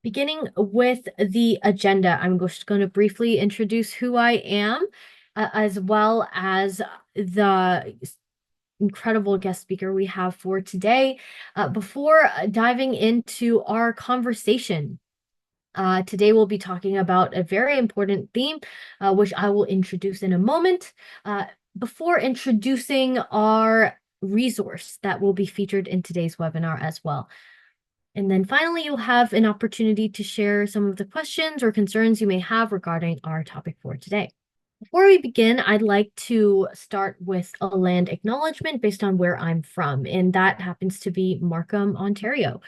Beginning with the agenda, I'm just going to briefly introduce who I am, as well as the incredible guest speaker we have for today, before diving into our conversation. Today, we'll be talking about a very important theme, which I will introduce in a moment. Before introducing our resource that will be featured in today's webinar as well. And then finally, you'll have an opportunity to share some of the questions or concerns you may have regarding our topic for today. Before we begin, I'd like to start with a land acknowledgement based on where I'm from, and that happens to be Markham, Ontario,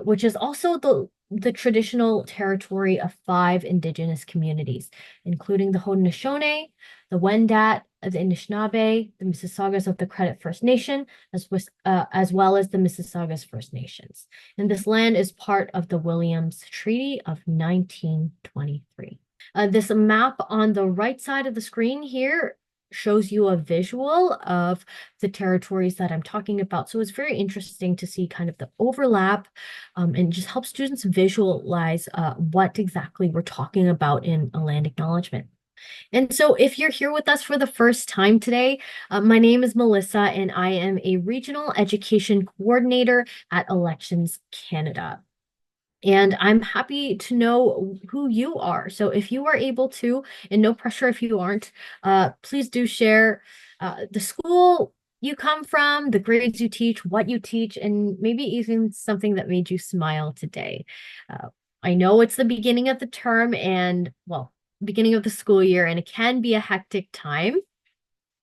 which is also the traditional territory of 5 Indigenous communities, including the Haudenosaunee, the Wendat, the Anishinaabe, the Mississaugas of the Credit First Nation, as well as the Mississaugas First Nations. And this land is part of the Williams Treaty of 1923. This map on the right side of the screen here shows you a visual of the territories that I'm talking about. So it's very interesting to see kind of the overlap, and just help students visualize what exactly we're talking about in a land acknowledgement. And so if you're here with us for the first time today, my name is Melissa and I am a regional education coordinator at Elections Canada. And I'm happy to know who you are. So if you are able to, and no pressure if you aren't, please do share the school you come from, the grades you teach, what you teach, and maybe even something that made you smile today. I know it's the beginning of the term and, well, beginning of the school year, and it can be a hectic time.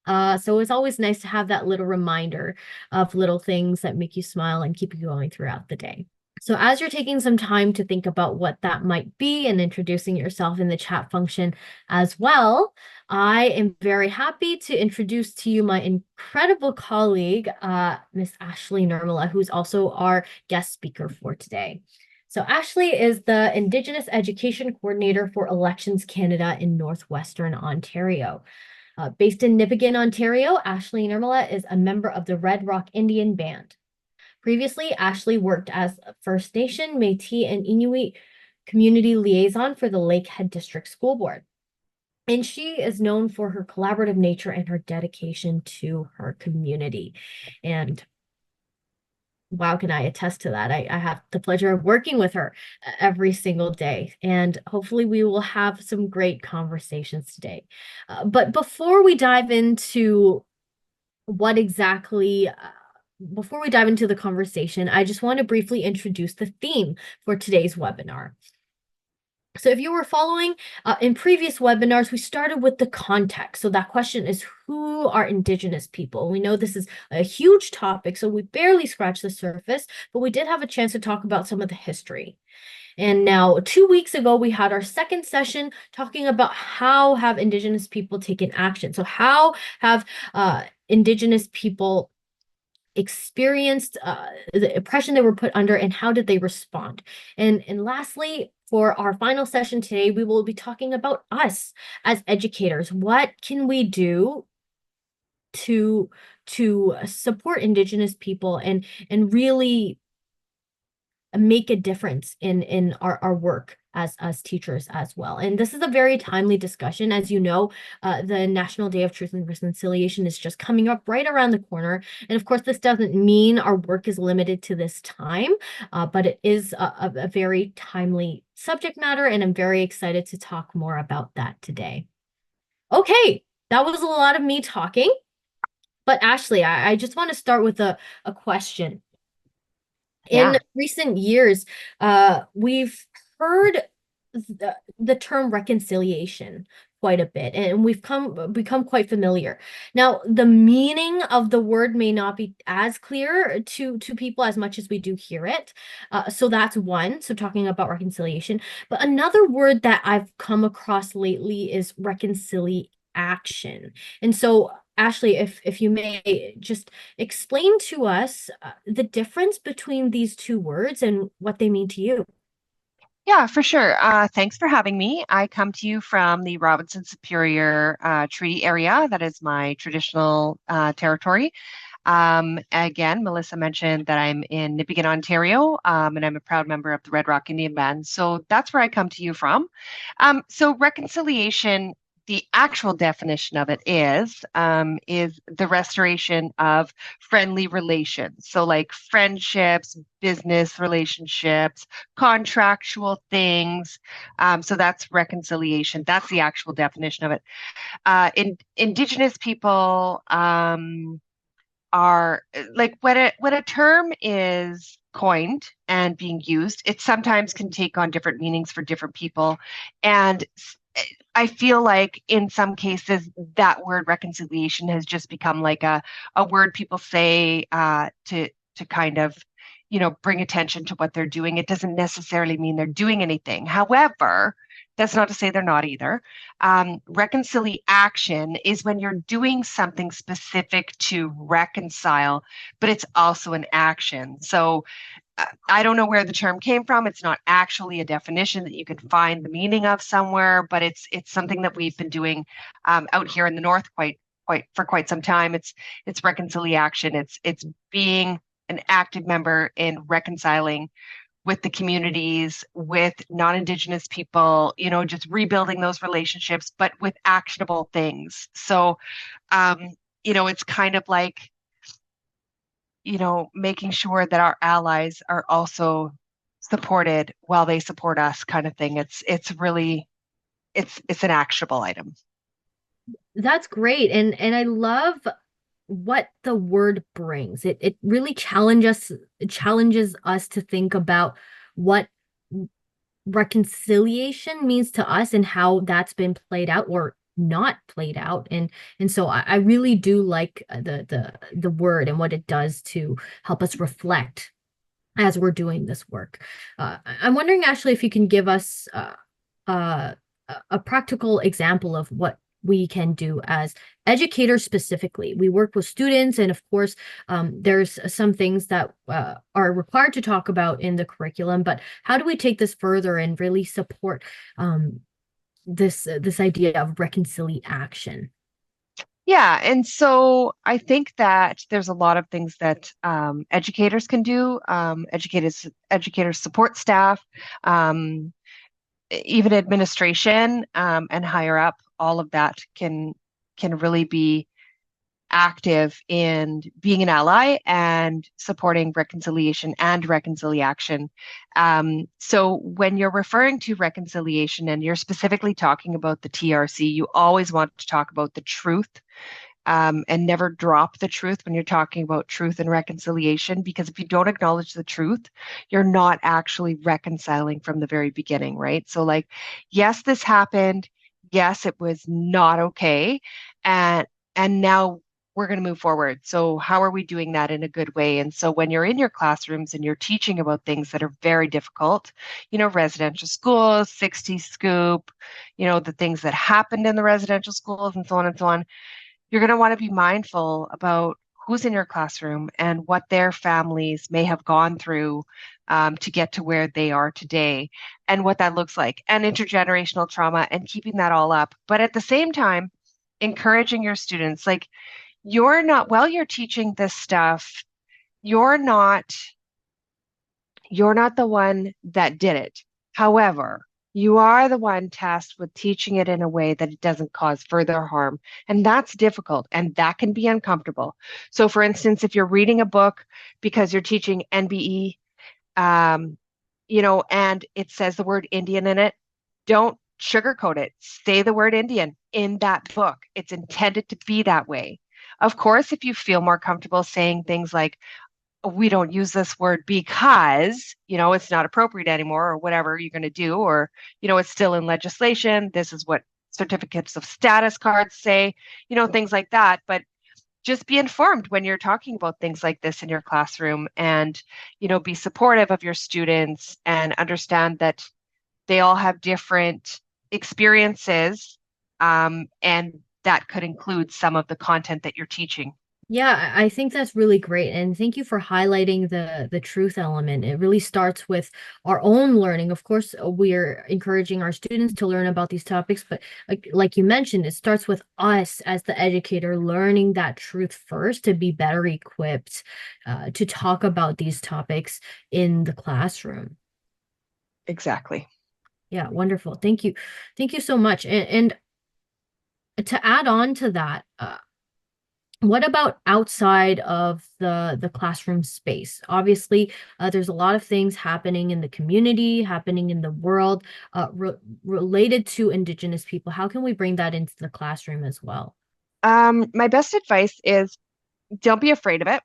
So it's always nice to have that little reminder of little things that make you smile and keep you going throughout the day. So as you're taking some time to think about what that might be and introducing yourself in the chat function as well, I am very happy to introduce to you my incredible colleague, Miss Ashley Nurmela, who's also our guest speaker for today. So Ashley is the Indigenous Education Coordinator for Elections Canada in Northwestern Ontario. Based in Nipissing, Ontario, Ashley Nurmela is a member of the Red Rock Indian Band. Previously, Ashley worked as a First Nation, Métis, and Inuit community liaison for the Lakehead District School Board. And she is known for her collaborative nature and her dedication to her community. And wow, can I attest to that? I have the pleasure of working with her every single day. And hopefully we will have some great conversations today. But before we dive into what exactly before we dive into the conversation, I just want to briefly introduce the theme for today's webinar. So if you were following in previous webinars, we started with the context. So that question is, who are Indigenous people? We know this is a huge topic, so we barely scratched the surface, but we did have a chance to talk about some of the history. And now 2 weeks ago, we had our second session talking about how have Indigenous people taken action. So how have Indigenous people experienced the oppression they were put under, and how did they respond? And lastly, for our final session today, we will be talking about us as educators. What can we do to support Indigenous people and really make a difference in our work as teachers as well? And this is a very timely discussion. As you know, the National Day of Truth and Reconciliation is just coming up right around the corner. And of course, this doesn't mean our work is limited to this time, but it is a very timely subject matter, and I'm very excited to talk more about that today. Okay, that was a lot of me talking, but Ashley, I just want to start with a question. Yeah. In recent years, we've heard the term reconciliation quite a bit, and we've become quite familiar. Now, the meaning of the word may not be as clear to people as much as we do hear it. So that's one. So talking about reconciliation, but another word that I've come across lately is reconciliation. And so, Ashley, if you may just explain to us the difference between these two words and what they mean to you. Yeah, for sure. Thanks for having me. I come to you from the Robinson Superior Treaty area. That is my traditional territory. Again, Melissa mentioned that I'm in Nipissing, Ontario, and I'm a proud member of the Red Rock Indian Band. So that's where I come to you from. So reconciliation, the actual definition of it is the restoration of friendly relations. So like friendships, business relationships, contractual things. So that's reconciliation. That's the actual definition of it. Indigenous people are like when a term is coined and being used, it sometimes can take on different meanings for different people. And I feel like in some cases that word reconciliation has just become like a word people say to kind of, bring attention to what they're doing. It doesn't necessarily mean they're doing anything. However, that's not to say they're not either. Reconciliation is when you're doing something specific to reconcile, but it's also an action. So I don't know where the term came from. It's not actually a definition that you could find the meaning of somewhere, but it's something that we've been doing out here in the north quite some time. It's reconciliation. It's being an active member in reconciling with the communities, with non-Indigenous people, just rebuilding those relationships, but with actionable things. So, it's kind of like, making sure that our allies are also supported while they support us kind of thing. It's really it's an actionable item. That's great. And I love what the word brings. It really challenges us to think about what reconciliation means to us and how that's been played out or not played out. And so I really do like the word and what it does to help us reflect as we're doing this work. I'm wondering, Ashley, if you can give us uh, a practical example of what we can do as educators specifically. We work with students, and of course, there's some things that are required to talk about in the curriculum, but how do we take this further and really support this idea of reconciliation? Yeah, and so I think that there's a lot of things that educators can do, educators support staff, um, even administration, and higher up, all of that can really be active in being an ally and supporting reconciliation and reconciliation. So when you're referring to reconciliation and you're specifically talking about the TRC, you always want to talk about the truth, and never drop the truth when you're talking about truth and reconciliation, because if you don't acknowledge the truth, you're not actually reconciling from the very beginning, right? So, like, yes, this happened. Yes, it was not okay. And now we're going to move forward. So how are we doing that in a good way? And so when you're in your classrooms and you're teaching about things that are very difficult, residential schools, 60 scoop, the things that happened in the residential schools and so on and so on, you're going to want to be mindful about who's in your classroom and what their families may have gone through to get to where they are today and what that looks like, and intergenerational trauma, and keeping that all up. But at the same time, encouraging your students, like, while you're teaching this stuff, you're not you're not the one that did it. However, you are the one tasked with teaching it in a way that it doesn't cause further harm. And that's difficult and that can be uncomfortable. So, for instance, if you're reading a book because you're teaching NBE, and it says the word Indian in it, don't sugarcoat it. Say the word Indian in that book. It's intended to be that way. Of course, if you feel more comfortable saying things like, we don't use this word because, it's not appropriate anymore, or whatever you're going to do, or, it's still in legislation. This is what certificates of status cards say, things like that. But just be informed when you're talking about things like this in your classroom, and, be supportive of your students and understand that they all have different experiences, and that could include some of the content that you're teaching. Yeah, I think that's really great. And thank you for highlighting the truth element. It really starts with our own learning. Of course, we're encouraging our students to learn about these topics, but like you mentioned, it starts with us as the educator learning that truth first to be better equipped to talk about these topics in the classroom. Exactly. Yeah, wonderful. Thank you. Thank you so much. And to add on to that, what about outside of the classroom space? Obviously, there's a lot of things happening in the community, happening in the world, related to Indigenous people. How can we bring that into the classroom as well? My best advice is don't be afraid of it.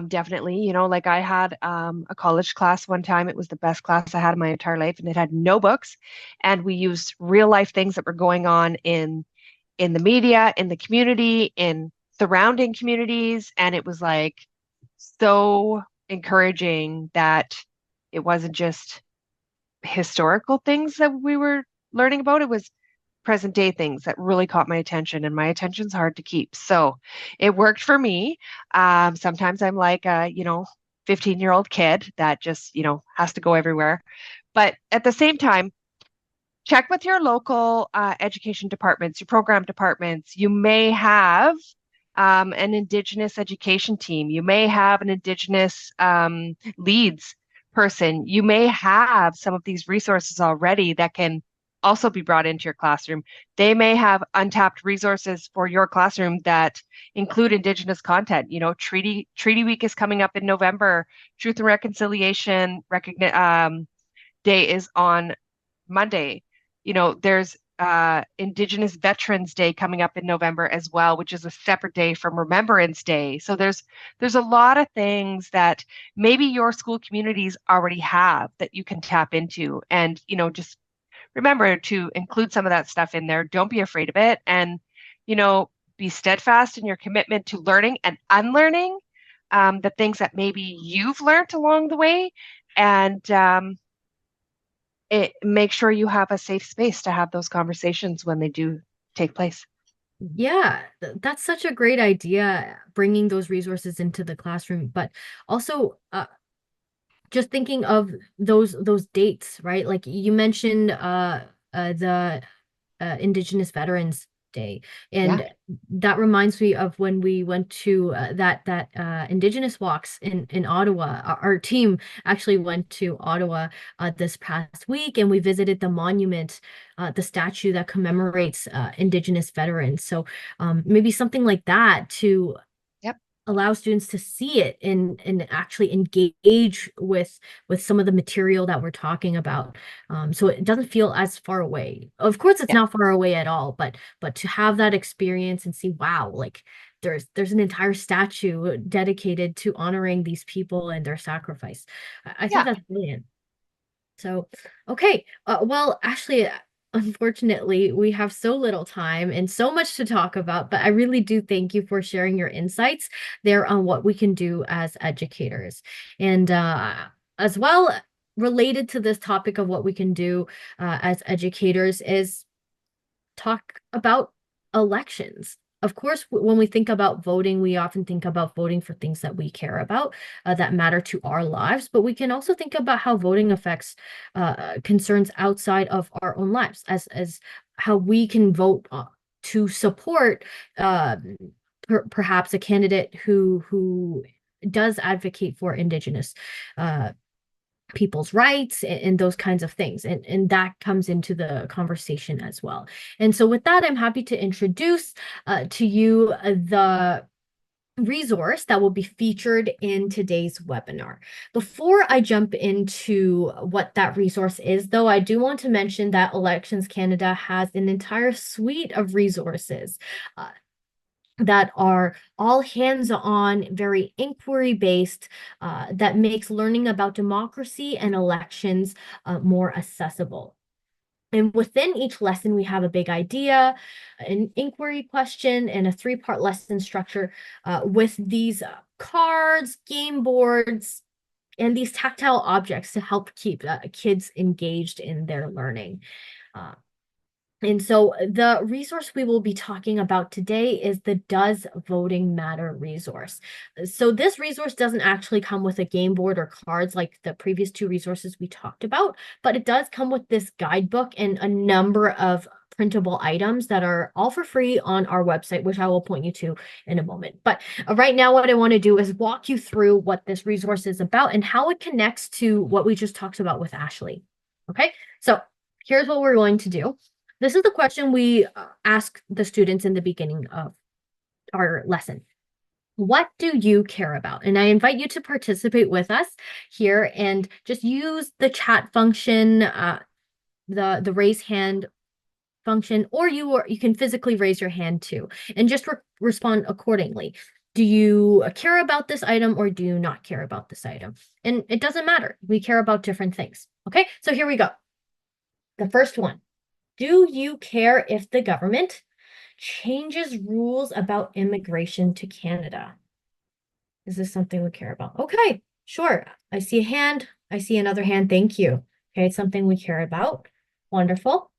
Definitely, like I had a college class one time. It was the best class I had in my entire life, and it had no books. And we used real life things that were going on in the media, in the community, in surrounding communities, and it was like so encouraging that it wasn't just historical things that we were learning about. It was present day things that really caught my attention, and my attention's hard to keep. So it worked for me. Sometimes I'm like a, 15-year-old kid that just, has to go everywhere. But at the same time, check with your local education departments, your program departments. You may have an Indigenous education team. You may have an Indigenous leads person. You may have some of these resources already that can also be brought into your classroom. They may have untapped resources for your classroom that include Indigenous content. Treaty Week is coming up in November. Truth and Reconciliation Day is on Monday. There's Indigenous Veterans Day coming up in November as well, which is a separate day from Remembrance Day. So there's a lot of things that maybe your school communities already have that you can tap into. And, just remember to include some of that stuff in there. Don't be afraid of it. And, you know, be steadfast in your commitment to learning and unlearning the things that maybe you've learned along the way. And make sure you have a safe space to have those conversations when they do take place. Yeah, that's such a great idea, bringing those resources into the classroom, but also just thinking of those dates, right? Like you mentioned the Indigenous Veterans Day, Yeah. and that reminds me of when we went to that Indigenous walks in Ottawa. Our team actually went to Ottawa this past week, and we visited the monument, the statue that commemorates Indigenous veterans. So maybe something like that to Yep. allow students to see it and actually engage with some of the material that we're talking about, so it doesn't feel as far away. Of course it's Yeah. not far away at all, but to have that experience and see, wow, like there's an entire statue dedicated to honoring these people and their sacrifice. I think Yeah. that's brilliant. So, okay. Well, Ashley, unfortunately, we have so little time and so much to talk about, but I really do thank you for sharing your insights there on what we can do as educators. And as well, related to this topic of what we can do as educators is talk about elections. Of course, when we think about voting, we often think about voting for things that we care about, that matter to our lives, but we can also think about how voting affects concerns outside of our own lives, as how we can vote to support uh, perhaps a candidate who does advocate for Indigenous people's rights and those kinds of things. And that comes into the conversation as well. And so with that, I'm happy to introduce to you the resource that will be featured in today's webinar. Before I jump into what that resource is, though, I do want to mention that Elections Canada has an entire suite of resources that are all hands-on, very inquiry-based, that makes learning about democracy and elections more accessible. And within each lesson, we have a big idea, an inquiry question, and a three-part lesson structure with these cards, game boards, and these tactile objects to help keep kids engaged in their learning. Uh, And so the resource we will be talking about today is the Does Voting Matter resource. So this resource doesn't actually come with a game board or cards like the previous two resources we talked about, but it does come with this guidebook and a number of printable items that are all for free on our website, which I will point you to in a moment. But right now, what I want to do is walk you through what this resource is about and how it connects to what we just talked about with Ashley. Okay, so here's what we're going to do. This is the question we ask the students in the beginning of our lesson. What do you care about? And I invite you to participate with us here and just use the chat function, the raise hand function, or you can physically raise your hand too, and just respond accordingly. Do you care about this item or do you not care about this item? And it doesn't matter. We care about different things. Okay, so here we go. The first one. Do you care if the government changes rules about immigration to Canada? Is this something we care about? Okay, sure. I see a hand. I see another hand. Thank you. Okay, it's something we care about. Wonderful.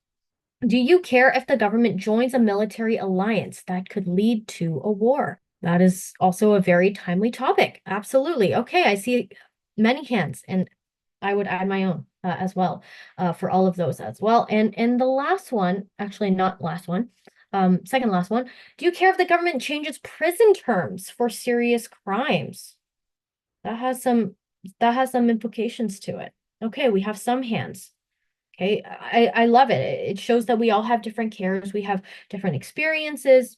Do you care if the government joins a military alliance that could lead to a war? That is also a very timely topic. Absolutely. Okay, I see many hands, and I would add my own as well for all of those as well. And the last one, actually not last one, second last one. Do you care if the government changes prison terms for serious crimes? That has some implications to it. Okay, we have some hands. Okay, I love it. It shows that we all have different cares, we have different experiences.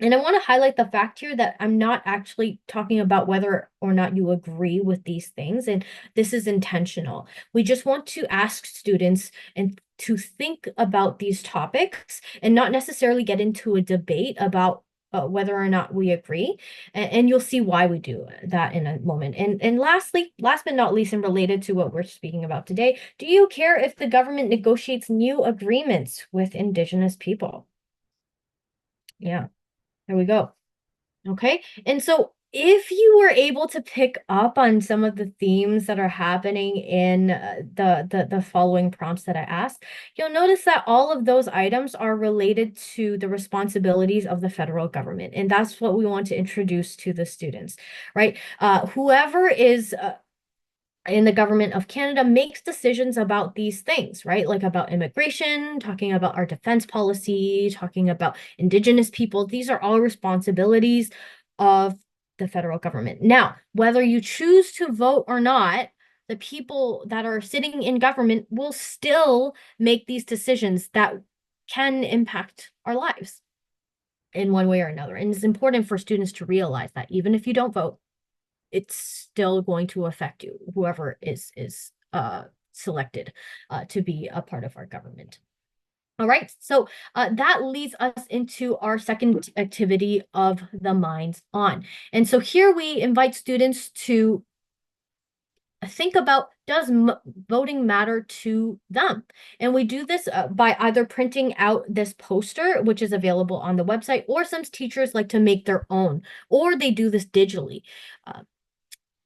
And I want to highlight the fact here that I'm not actually talking about whether or not you agree with these things. And this is intentional. We just want to ask students and to think about these topics and not necessarily get into a debate about whether or not we agree. And you'll see why we do that in a moment. And lastly, last but not least, and related to what we're speaking about today, do you care if the government negotiates new agreements with Indigenous people? Yeah. There we go. Okay. And so if you were able to pick up on some of the themes that are happening in the following prompts that I asked, you'll notice that all of those items are related to the responsibilities of the federal government. And that's what we want to introduce to the students, right? Whoever is in the government of Canada makes decisions about these things, right? Like about immigration, talking about our defense policy, talking about Indigenous people. These are all responsibilities of the federal government. Now, whether you choose to vote or not, the people that are sitting in government will still make these decisions that can impact our lives in one way or another. And it's important for students to realize that even if you don't vote, it's still going to affect you, whoever is selected to be a part of our government. All right, so that leads us into our second activity of the Minds On. And so here we invite students to think about, does voting matter to them? And we do this by either printing out this poster, which is available on the website, or some teachers like to make their own, or they do this digitally.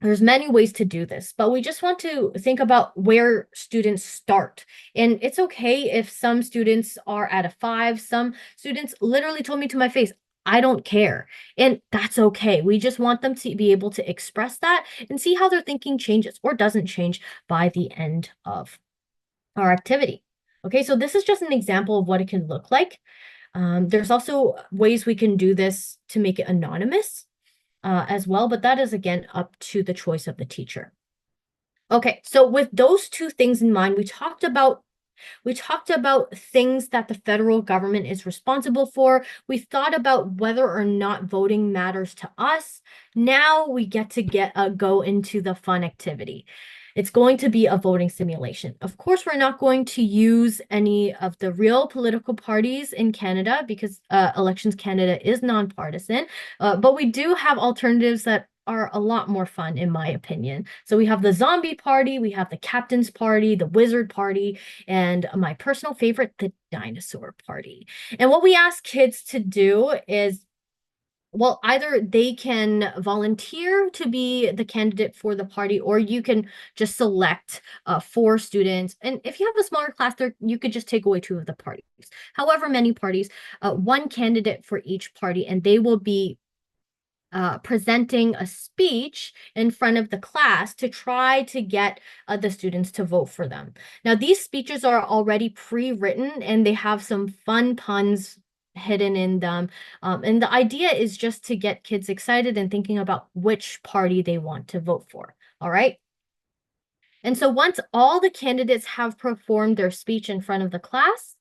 There's many ways to do this, but we just want to think about where students start. And it's okay if some students are at a 5. Some students literally told me to my face, I don't care. And that's okay. We just want them to be able to express that and see how their thinking changes or doesn't change by the end of our activity. Okay, so this is just an example of what it can look like. There's also ways we can do this to make it anonymous as well, but that is again up to the choice of the teacher. Okay, so with those two things in mind, we talked about things that the federal government is responsible for. We thought about whether or not voting matters to us. Now we get to go into the fun activity. It's going to be a voting simulation. Of course, we're not going to use any of the real political parties in Canada because Elections Canada is nonpartisan, but we do have alternatives that are a lot more fun, in my opinion. So we have the Zombie Party, we have the Captain's Party, the Wizard Party, and my personal favorite, the Dinosaur Party. And what we ask kids to do is well, either they can volunteer to be the candidate for the party, or you can just select four students. And if you have a smaller class, there you could just take away two of the parties. However many parties, one candidate for each party, and they will be presenting a speech in front of the class to try to get the students to vote for them. Now, these speeches are already pre-written and they have some fun puns hidden in them. And the idea is just to get kids excited and thinking about which party they want to vote for. All right. And so once all the candidates have performed their speech in front of the class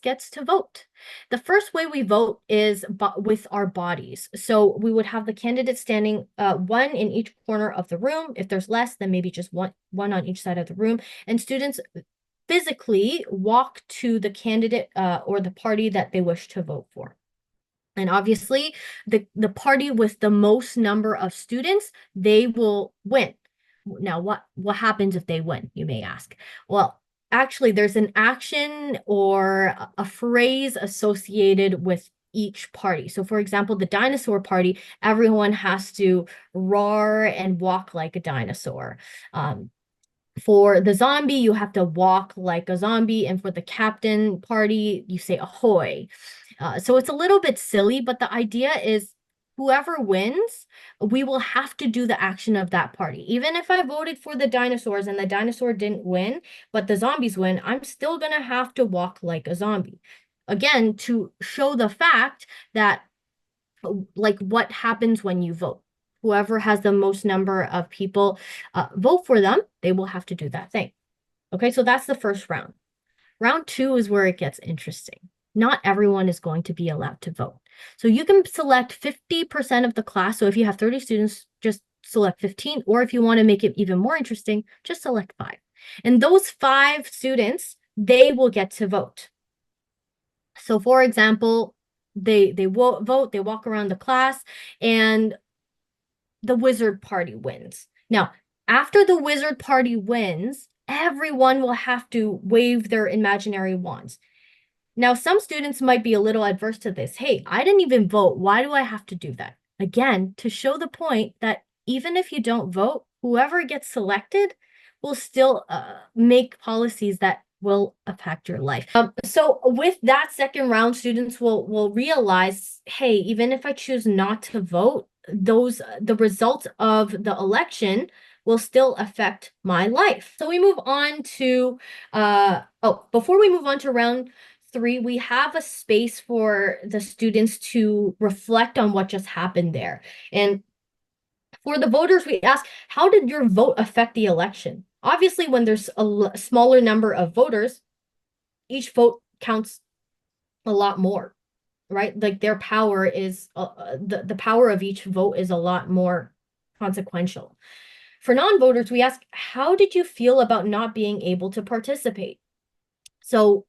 gets to vote. The first way we vote is with our bodies. So we would have the candidates standing one in each corner of the room. If there's less, then maybe just one on each side of the room. And students physically walk to the candidate or the party that they wish to vote for. And obviously, the party with the most number of students, they will win. Now, what happens if they win, you may ask? Well, actually, there's an action or a phrase associated with each party. So, for example, the dinosaur party, everyone has to roar and walk like a dinosaur. For the zombie, you have to walk like a zombie. And for the captain party, you say ahoy. So it's a little bit silly, but the idea is whoever wins, we will have to do the action of that party. Even if I voted for the dinosaurs and the dinosaur didn't win, but the zombies win, I'm still going to have to walk like a zombie. Again, to show the fact that, like, what happens when you vote. Whoever has the most number of people vote for them, they will have to do that thing. Okay, so that's the first round. Round two is where it gets interesting. Not everyone is going to be allowed to vote. So you can select 50% of the class. So if you have 30 students, just select 15. Or if you want to make it even more interesting, just select 5. And those 5 students, they will get to vote. So for example, they vote, they walk around the class, and the wizard party wins. Now, after the wizard party wins, everyone will have to wave their imaginary wands. Now, some students might be a little adverse to this. Hey, I didn't even vote. Why do I have to do that? Again, to show the point that even if you don't vote, whoever gets selected will still make policies that will affect your life. So with that second round, students will realize, hey, even if I choose not to vote, the results of the election will still affect my life. So we move on to before we move on to round 3, we have a space for the students to reflect on what just happened there. And for the voters, we ask, how did your vote affect the election? Obviously, when there's a smaller number of voters, each vote counts a lot more, right? Like their power is, the power of each vote is a lot more consequential. For non-voters, we ask, how did you feel about not being able to participate? So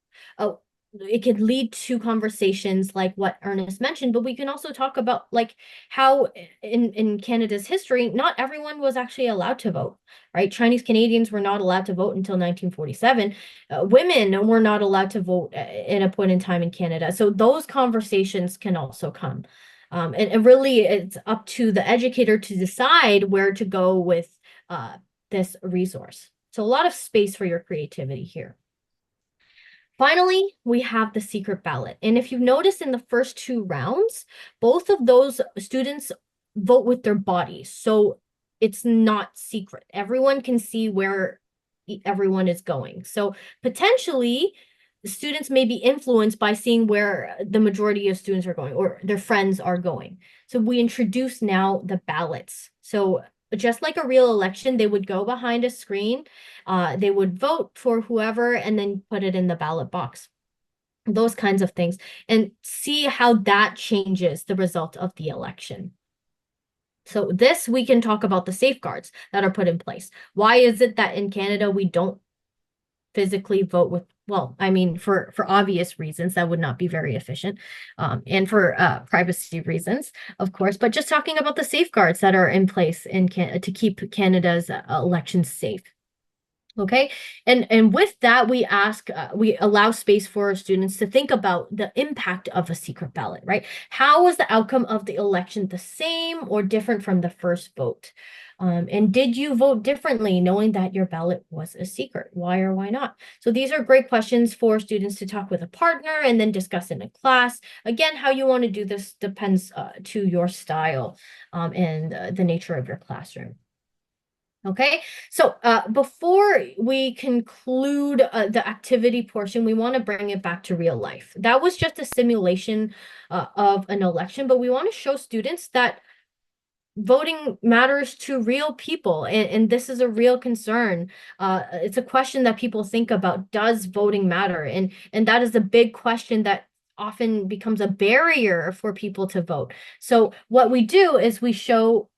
it could lead to conversations like what Ernest mentioned, but we can also talk about like how in Canada's history, not everyone was actually allowed to vote, right? Chinese Canadians were not allowed to vote until 1947. Women were not allowed to vote at a point in time in Canada. So those conversations can also come. And really, it's up to the educator to decide where to go with this resource. So a lot of space for your creativity here. Finally, we have the secret ballot. And if you've noticed in the first 2 rounds, both of those students vote with their bodies. So it's not secret. Everyone can see where everyone is going. So potentially, students may be influenced by seeing where the majority of students are going or their friends are going. So we introduce now the ballots. So just like a real election, they would go behind a screen, they would vote for whoever and then put it in the ballot box. Those kinds of things, and see how that changes the result of the election. So this, we can talk about the safeguards that are put in place. Why is it that in Canada we don't physically vote with, well, I mean, for obvious reasons, that would not be very efficient, and for privacy reasons, of course, but just talking about the safeguards that are in place in to keep Canada's elections safe. Okay. And with that, we allow space for our students to think about the impact of a secret ballot, right? How was the outcome of the election the same or different from the first vote? And did you vote differently knowing that your ballot was a secret? Why or why not? So these are great questions for students to talk with a partner and then discuss in a class. Again, how you want to do this depends to your style and the nature of your classroom. Okay, so before we conclude the activity portion, we want to bring it back to real life. That was just a simulation of an election, but we want to show students that voting matters to real people, and this is a real concern. It's a question that people think about. Does voting matter? And that is a big question that often becomes a barrier for people to vote. So what we do is we show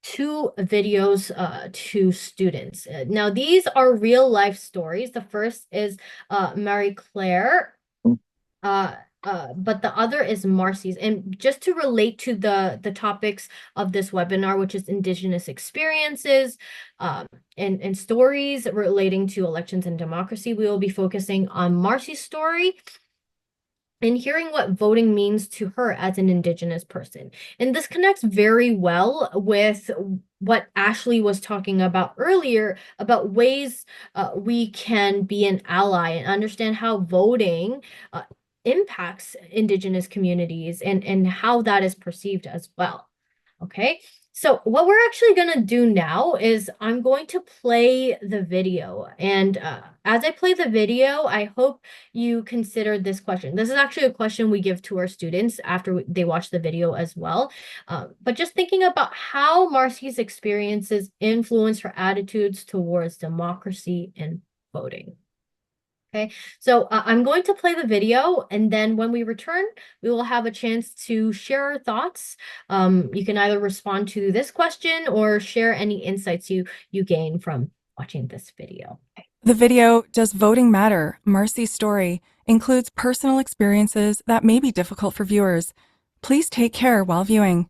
two videos to students. Now, these are real life stories. The first is Marie Claire, uh, but the other is Marcy's. And just to relate to the topics of this webinar, which is Indigenous experiences um, and stories relating to elections and democracy, we will be focusing on Marcy's story and hearing what voting means to her as an Indigenous person. And this connects very well with what Ashley was talking about earlier about ways we can be an ally and understand how voting impacts Indigenous communities and how that is perceived as well. Okay, so what we're actually going to do now is I'm going to play the video. And as I play the video, I hope you consider this question. This is actually a question we give to our students after they watch the video as well. But just thinking about how Marcy's experiences influence her attitudes towards democracy and voting. Okay, so I'm going to play the video, and then when we return, we will have a chance to share our thoughts. You can either respond to this question or share any insights you gain from watching this video. The video, Does Voting Matter? Marcy's Story, includes personal experiences that may be difficult for viewers. Please take care while viewing.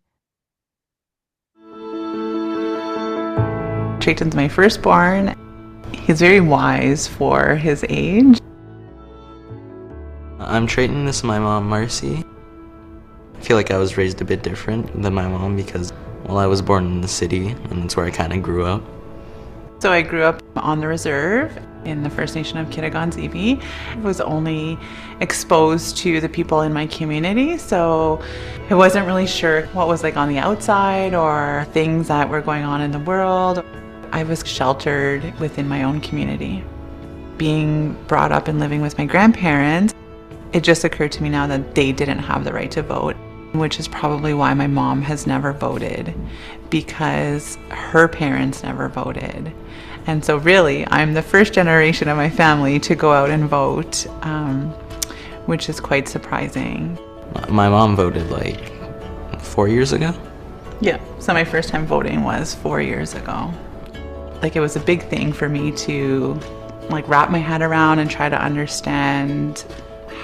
Trayton's my firstborn. He's very wise for his age. I'm Trayton, this is my mom, Marcy. I feel like I was raised a bit different than my mom because, well, I was born in the city, and that's where I kind of grew up. So I grew up on the reserve in the First Nation of Kitigan-Zibi. I was only exposed to the people in my community, so I wasn't really sure what was like on the outside or things that were going on in the world. I was sheltered within my own community. Being brought up and living with my grandparents, it just occurred to me now that they didn't have the right to vote, which is probably why my mom has never voted, because her parents never voted. And so really, I'm the first generation of my family to go out and vote, which is quite surprising. My mom voted like 4 years ago. Yeah, so my first time voting was 4 years ago. Like, it was a big thing for me to like wrap my head around and try to understand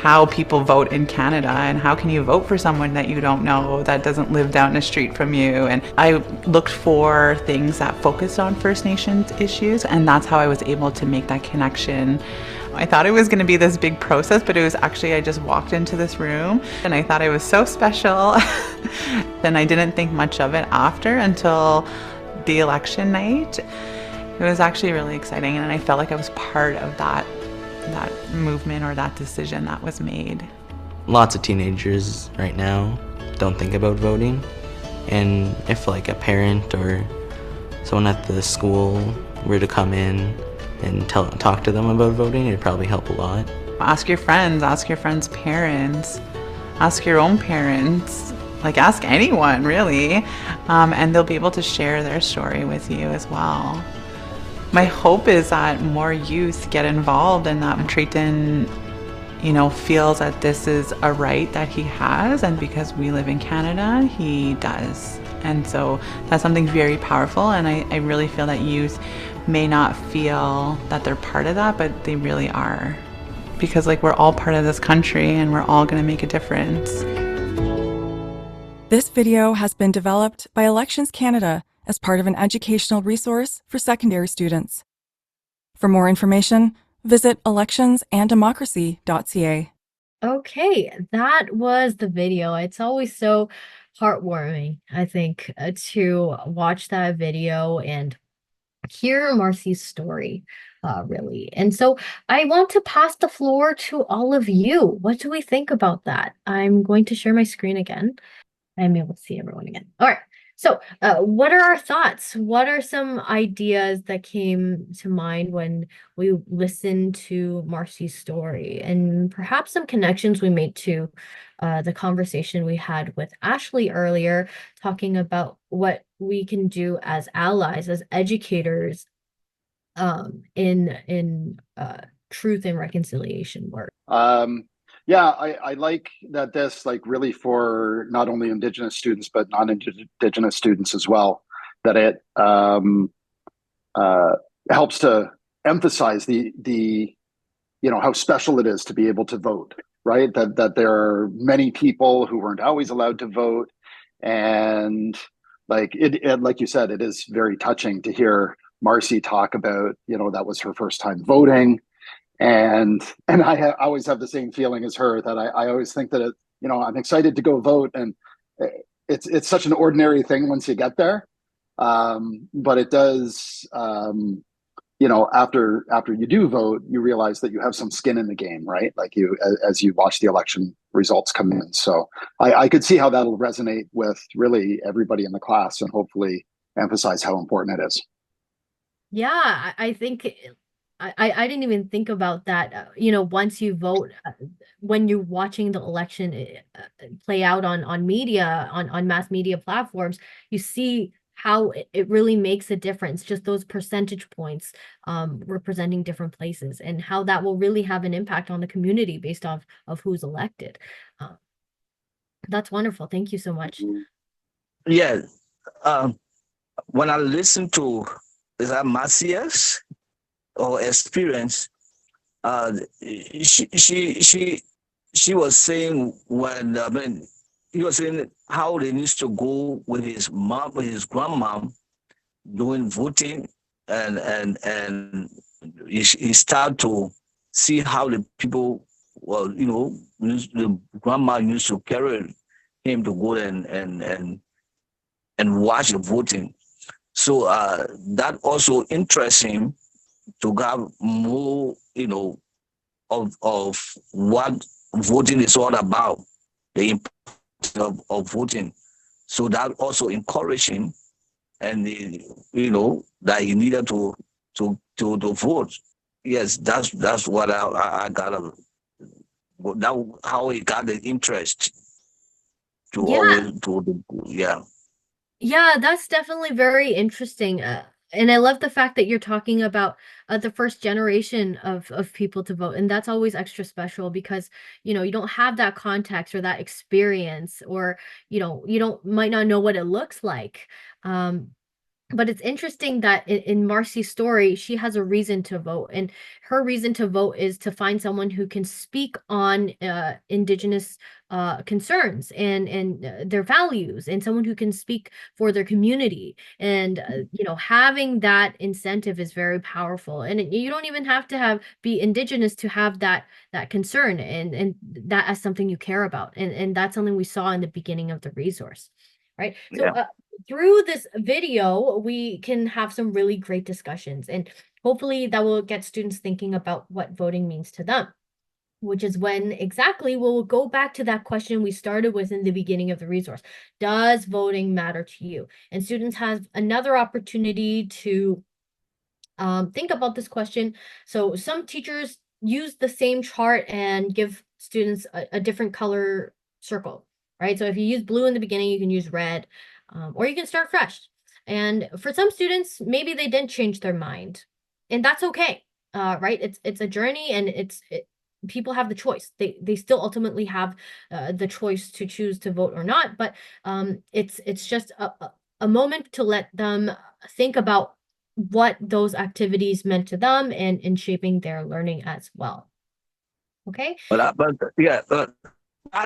how people vote in Canada, and how can you vote for someone that you don't know, that doesn't live down the street from you. And I looked for things that focused on First Nations issues, and that's how I was able to make that connection. I thought it was going to be this big process, but it was actually, I just walked into this room and I thought I was so special. Then I didn't think much of it after until the election night. It was actually really exciting, and I felt like I was part of that movement or that decision that was made. Lots of teenagers right now don't think about voting, and if like a parent or someone at the school were to come in and talk to them about voting, it'd probably help a lot. Ask your friends' parents, ask your own parents, like ask anyone really, and they'll be able to share their story with you as well. My hope is that more youth get involved, and that Trayton, feels that this is a right that he has, and because we live in Canada, he does. And so that's something very powerful, and I really feel that youth may not feel that they're part of that, but they really are. Because like, we're all part of this country, and we're all gonna make a difference. This video has been developed by Elections Canada as part of an educational resource for secondary students. For more information, visit electionsanddemocracy.ca. Okay, that was the video. It's always so heartwarming, I think, to watch that video and hear Marcy's story, really. And so I want to pass the floor to all of you. What do we think about that? I'm going to share my screen again. I'm able to see everyone again. All right. So, what are our thoughts? What are some ideas that came to mind when we listened to Marcy's story, and perhaps some connections we made to the conversation we had with Ashley earlier, talking about what we can do as allies, as educators, in truth and reconciliation work? Yeah, I like that this like really for not only Indigenous students but non-Indigenous students as well, that it helps to emphasize the how special it is to be able to vote, right? That there are many people who weren't always allowed to vote, and like like you said, it is very touching to hear Marcy talk about that was her first time voting. And I always have the same feeling as her, that I always think that I'm excited to go vote, and it's such an ordinary thing once you get there, but it does, after you do vote, you realize that you have some skin in the game, right? Like as you watch the election results come in. So I could see how that'll resonate with really everybody in the class, and hopefully emphasize how important it is. Yeah, I think I didn't even think about that. Once you vote, when you're watching the election play out on media, on mass media platforms, you see how it really makes a difference. Just those percentage points representing different places, and how that will really have an impact on the community based off of who's elected. That's wonderful. Thank you so much. Yeah. When I listen to Marcia's or experience, she was saying he was saying how they used to go with his mom, with his grandmom, doing voting, and he started to see how the people, the grandma used to carry him to go and watch the voting. So that also interests him to have more, of what voting is all about, the importance of voting. So that also encouraged him, and that he needed to vote. Yes, that's what I got. That how he got the interest to always yeah. Yeah, that's definitely very interesting. And I love the fact that you're talking about the first generation of people to vote. And that's always extra special because, you don't have that context or that experience, or, you don't might not know what it looks like. But it's interesting that in Marcy's story, she has a reason to vote, and her reason to vote is to find someone who can speak on Indigenous concerns and their values, and someone who can speak for their community. And having that incentive is very powerful. And you don't even have to be Indigenous to have that concern and that as something you care about. And that's something we saw in the beginning of the resource, right? So. Yeah. Through this video, we can have some really great discussions, and hopefully that will get students thinking about what voting means to them, which is when exactly we'll go back to that question we started with in the beginning of the resource. Does voting matter to you? And students have another opportunity to think about this question. So some teachers use the same chart and give students a different color circle, right? So if you use blue in the beginning, you can use red. Or you can start fresh. And for some students, maybe they didn't change their mind, and that's okay, right? It's a journey, and people have the choice. They still ultimately have the choice to choose to vote or not. But it's just a moment to let them think about what those activities meant to them, and in shaping their learning as well. Okay. But I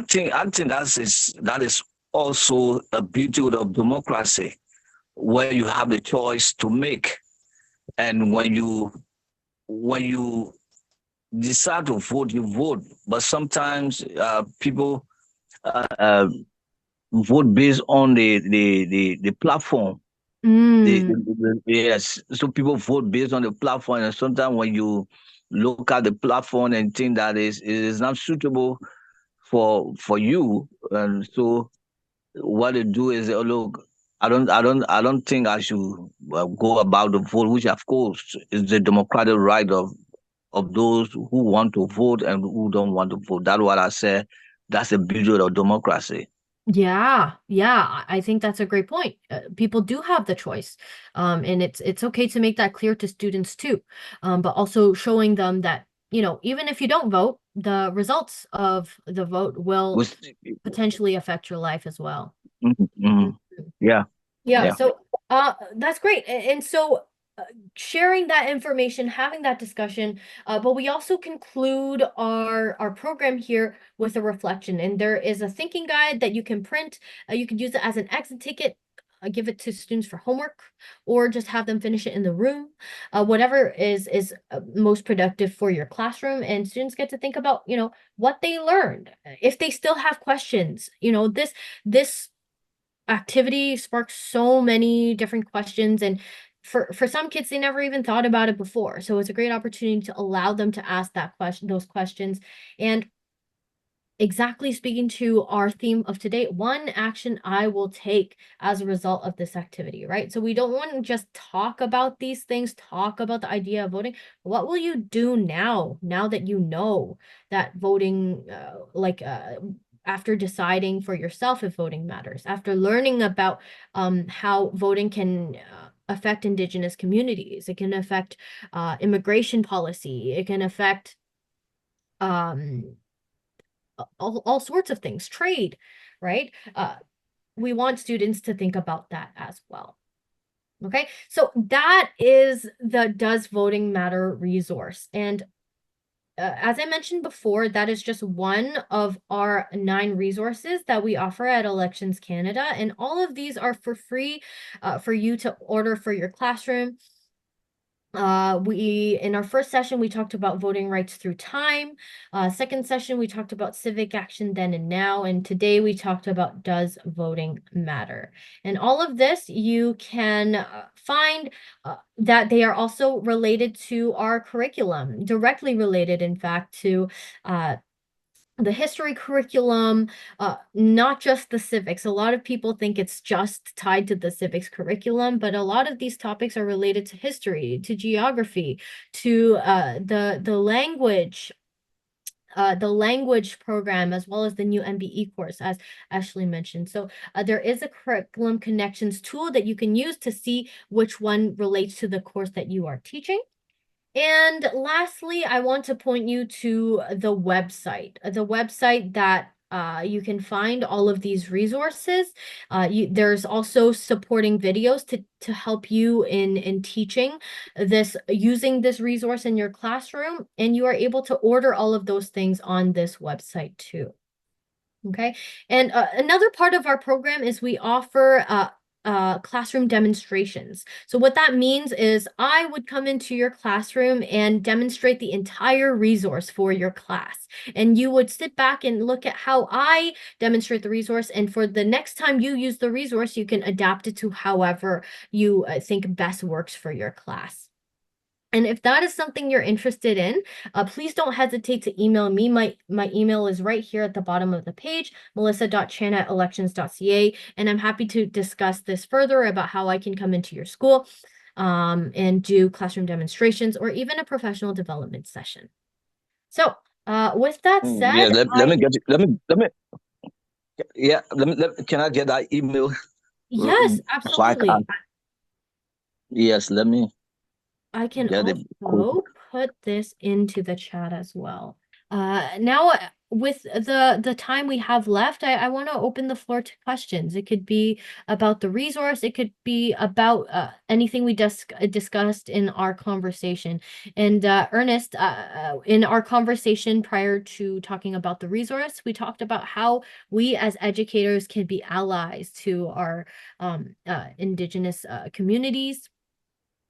think that is also a beauty of democracy, where you have the choice to make. And when you when you decide to vote, you vote. But sometimes people uh, vote based on the platform. Mm, Yes, so people vote based on the platform, and sometimes when you look at the platform and think that it is not suitable for you, and so what they do is, oh, look, I don't think I should go about the vote, which of course is the democratic right of those who want to vote and who don't want to vote. That's what I say. That's the beauty of democracy. yeah, yeah, I think that's a great point. People do have the choice, and it's okay to make that clear to students too, but also showing them that, even if you don't vote, the results of the vote will Which, potentially affect your life as well. mhm, mhm. Mhm. Yeah, Yeah, yeah. so that's great. And so sharing that information, having that discussion, but we also conclude our program here with a reflection. And there is a thinking guide that you can print. You could use it as an exit ticket, give it to students for homework, or just have them finish it in the room. Whatever is most productive for your classroom, and students get to think about, what they learned. If they still have questions, this activity sparks so many different questions, and for some kids they never even thought about it before, so it's a great opportunity to allow them to ask those questions. And exactly speaking to our theme of today, one action I will take as a result of this activity, right? So we don't want to just talk about these things, talk about the idea of voting. What will you do now that you know that voting, after deciding for yourself if voting matters, after learning about how voting can affect Indigenous communities, it can affect immigration policy, it can affect um all sorts of things, trade, right? We want students to think about that as well. Okay, so that is the Does Voting Matter resource. And as I mentioned before, that is just one of our 9 resources that we offer at Elections Canada. And all of these are for free for you to order for your classroom. We in our first session we talked about voting rights through time. Second session we talked about civic action then and now, and today we talked about Does Voting Matter. And all of this you can find that they are also related to our curriculum, directly related, in fact, to the history curriculum, not just the civics. A lot of people think it's just tied to the civics curriculum, but a lot of these topics are related to history, to geography, to the language program, as well as the new MBE course, as Ashley mentioned. So there is a curriculum connections tool that you can use to see which one relates to the course that you are teaching. And lastly, I want to point you to the website that you can find all of these resources. There's also supporting videos to help you in teaching using this resource in your classroom, and you are able to order all of those things on this website too. Okay. And another part of our program is we offer classroom demonstrations. So what that means is I would come into your classroom and demonstrate the entire resource for your class. And you would sit back and look at how I demonstrate the resource. And for the next time you use the resource, you can adapt it to however you think best works for your class. And if that is something you're interested in, please don't hesitate to email me. My email is right here at the bottom of the page, melissa.chan@elections.ca. And I'm happy to discuss this further about how I can come into your school and do classroom demonstrations or even a professional development session. So with that Yeah, said, let me get it. Let me yeah, can I get that email yes, so I absolutely. can, yes, let me I can get it quick. also put this into the chat as well. Now with the time we have left, I want to open the floor to questions. It could be about the resource. It could be about anything we discussed in our conversation. And Ernest, in our conversation prior to talking about the resource, we talked about how we as educators can be allies to our Indigenous communities.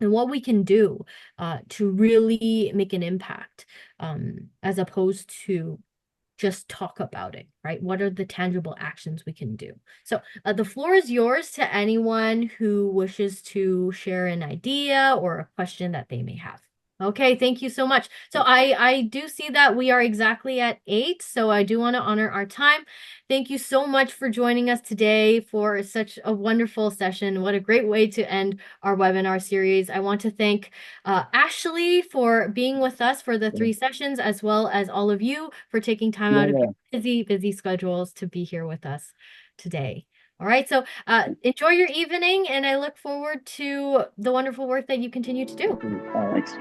and what we can do to really make an impact, as opposed to just talk about it, right? What are the tangible actions we can do? So the floor is yours to anyone who wishes to share an idea or a question that they may have. Okay, thank you so much. So I do see that we are exactly at 8, so I do want to honor our time. Thank you so much for joining us today for such a wonderful session. What a great way to end our webinar series. I want to thank Ashley for being with us for the 3 sessions, as well as all of you for taking time out of your busy schedules to be here with us today. All right, so enjoy your evening, and I look forward to the wonderful work that you continue to do. Thanks.